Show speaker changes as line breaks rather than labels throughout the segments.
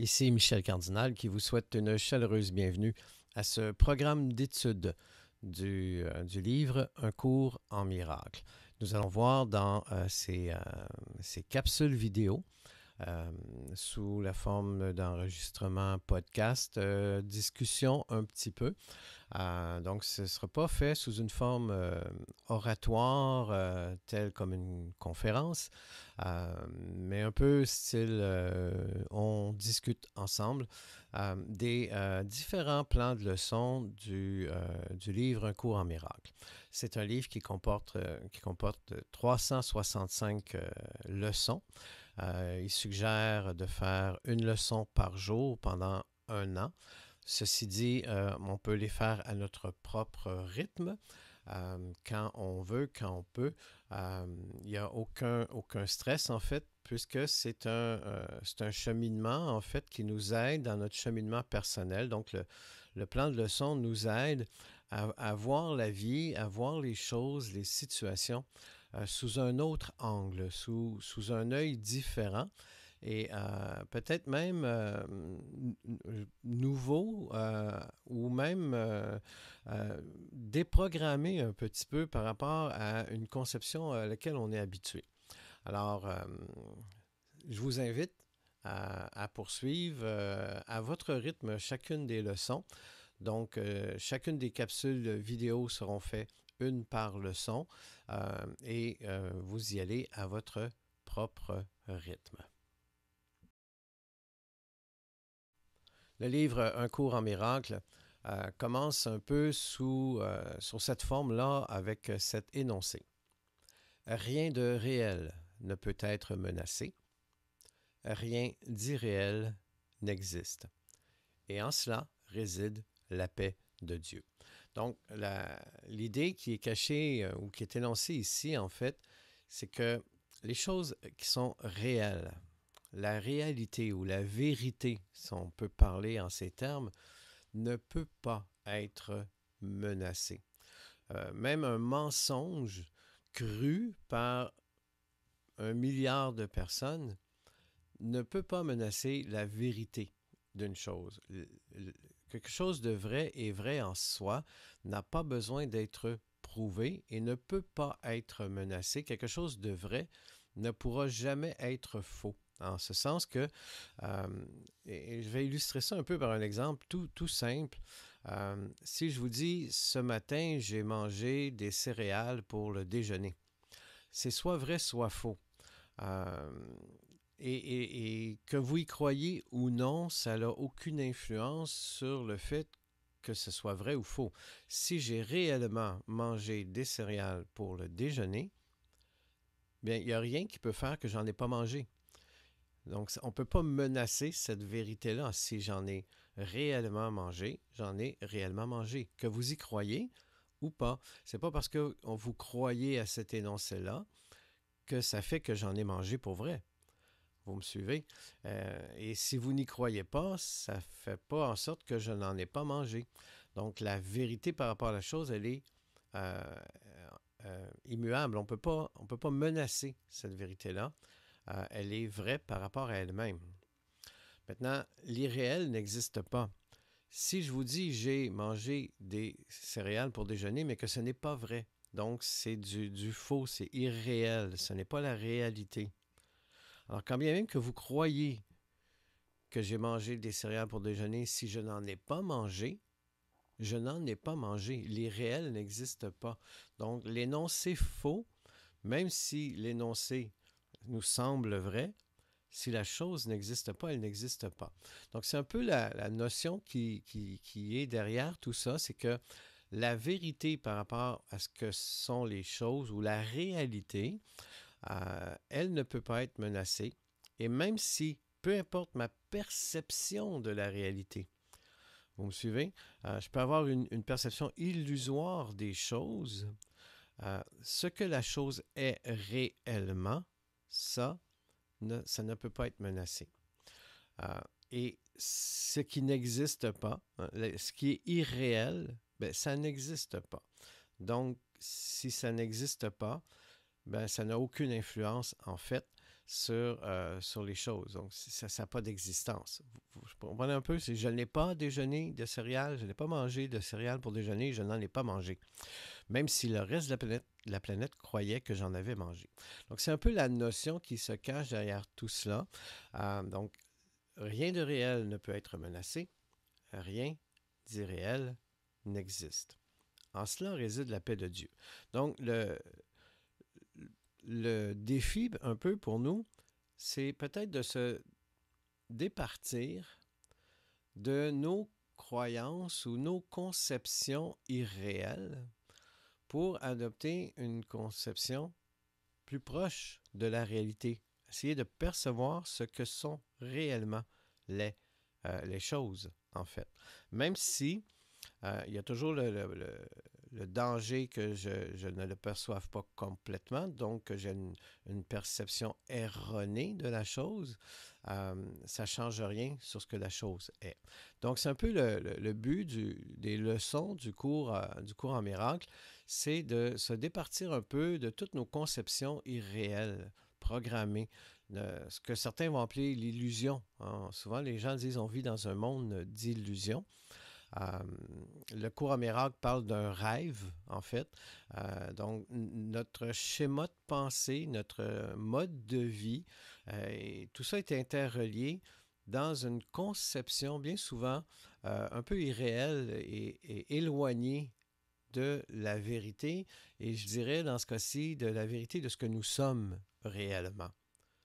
Ici Michel Cardinal qui vous souhaite une chaleureuse bienvenue à ce programme d'étude du livre Un cours en miracle. Nous allons voir dans ces capsules vidéo euh, sous la forme d'enregistrement podcast, discussion un petit peu. Donc, ce ne sera pas fait sous une forme oratoire, telle comme une conférence, mais un peu style on discute ensemble des différents plans de leçons du livre Un cours en miracle. C'est un livre qui comporte 365 leçons. Il suggère de faire une leçon par jour pendant un an. Ceci dit, on peut les faire à notre propre rythme, quand on veut, quand on peut. Il n'y a aucun stress, en fait, puisque c'est un cheminement, en fait, qui nous aide dans notre cheminement personnel. Donc, le plan de leçon nous aide à voir la vie, à voir les choses, les situations sous un autre angle, sous un œil différent et peut-être même nouveau ou même déprogrammé un petit peu par rapport à une conception à laquelle on est habitué. Alors, je vous invite à poursuivre à votre rythme chacune des leçons. Donc, chacune des capsules vidéo seront faites une par leçon et vous y allez à votre propre rythme. Le livre Un cours en miracle commence un peu sur cette forme-là avec cet énoncé. Rien de réel ne peut être menacé. Rien d'irréel n'existe. Et en cela réside la paix de Dieu. Donc, l'idée qui est cachée ou qui est énoncée ici, en fait, c'est que les choses qui sont réelles, la réalité ou la vérité, si on peut parler en ces termes, ne peut pas être menacée. Même un mensonge cru par 1 milliard de personnes ne peut pas menacer la vérité d'une chose. Quelque chose de vrai est vrai en soi, n'a pas besoin d'être prouvé et ne peut pas être menacé. Quelque chose de vrai ne pourra jamais être faux. En ce sens que, et je vais illustrer ça un peu par un exemple tout simple. Si je vous dis, ce matin, j'ai mangé des céréales pour le déjeuner, c'est soit vrai, soit faux. Euh, et que vous y croyez ou non, ça n'a aucune influence sur le fait que ce soit vrai ou faux. Si j'ai réellement mangé des céréales pour le déjeuner, bien, il n'y a rien qui peut faire que j'en ai pas mangé. Donc, on ne peut pas menacer cette vérité-là. Si j'en ai réellement mangé, j'en ai réellement mangé. Que vous y croyez ou pas. C'est pas parce que vous croyez à cet énoncé-là que ça fait que j'en ai mangé pour vrai. Vous me suivez? Et si vous n'y croyez pas, ça ne fait pas en sorte que je n'en ai pas mangé. Donc, la vérité par rapport à la chose, elle est immuable. On ne peut pas menacer cette vérité-là. Elle est vraie par rapport à elle-même. Maintenant, l'irréel n'existe pas. Si je vous dis j'ai mangé des céréales pour déjeuner, mais que ce n'est pas vrai, donc c'est du faux, c'est irréel, ce n'est pas la réalité. Alors, quand bien même que vous croyez que j'ai mangé des céréales pour déjeuner, si je n'en ai pas mangé, je n'en ai pas mangé. L'irréel n'existe pas. Donc, l'énoncé faux, même si l'énoncé nous semble vrai, si la chose n'existe pas, elle n'existe pas. Donc, c'est un peu la notion qui est derrière tout ça, c'est que la vérité par rapport à ce que sont les choses ou la réalité, elle ne peut pas être menacée. Et même si, peu importe ma perception de la réalité, vous me suivez? Je peux avoir une perception illusoire des choses. Ce que la chose est réellement, ça ne peut pas être menacé. Et ce qui n'existe pas, ce qui est irréel, ben, ça n'existe pas. Donc, si ça n'existe pas, ben, ça n'a aucune influence, en fait, sur les choses. Donc, ça n'a pas d'existence. Vous comprenez un peu? Je n'ai pas déjeuné de céréales, je n'ai pas mangé de céréales pour déjeuner, je n'en ai pas mangé. Même si le reste de la planète croyait que j'en avais mangé. Donc, c'est un peu la notion qui se cache derrière tout cela. Donc, rien de réel ne peut être menacé, rien d'irréel n'existe. En cela réside la paix de Dieu. Donc, le défi un peu pour nous, c'est peut-être de se départir de nos croyances ou nos conceptions irréelles pour adopter une conception plus proche de la réalité. Essayer de percevoir ce que sont réellement les choses, en fait. Même si il y a toujours le danger que je ne le perçoive pas complètement, donc que j'ai une perception erronée de la chose, ça ne change rien sur ce que la chose est. Donc, c'est un peu le but des leçons du cours en miracle, c'est de se départir un peu de toutes nos conceptions irréelles, programmées, ce que certains vont appeler l'illusion. Hein. Souvent, les gens disent on vit dans un monde d'illusions. Le cours en miracle parle d'un rêve, en fait. Donc, notre schéma de pensée, notre mode de vie, tout ça est interrelié dans une conception bien souvent un peu irréelle et éloignée de la vérité, et je dirais dans ce cas-ci de la vérité de ce que nous sommes réellement.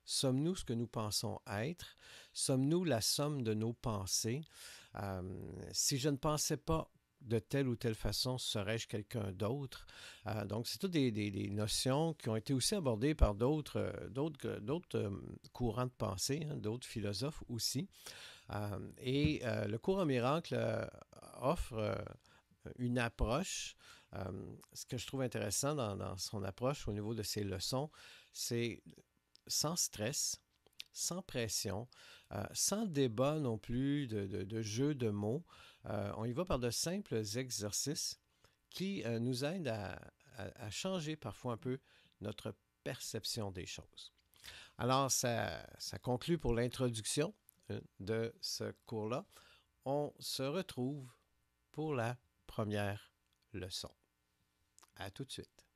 Sommes-nous ce que nous pensons être? Sommes-nous la somme de nos pensées? Si je ne pensais pas de telle ou telle façon, serais-je quelqu'un d'autre? Donc, c'est toutes des notions qui ont été aussi abordées par d'autres courants de pensée, hein, d'autres philosophes aussi. Le cours en miracle offre une approche. Ce que je trouve intéressant dans son approche au niveau de ses leçons, c'est sans stress, sans pression, sans débat non plus de jeu de mots. On y va par de simples exercices qui nous aident à changer parfois un peu notre perception des choses. Alors, ça conclut pour l'introduction de ce cours-là. On se retrouve pour la première leçon. À tout de suite.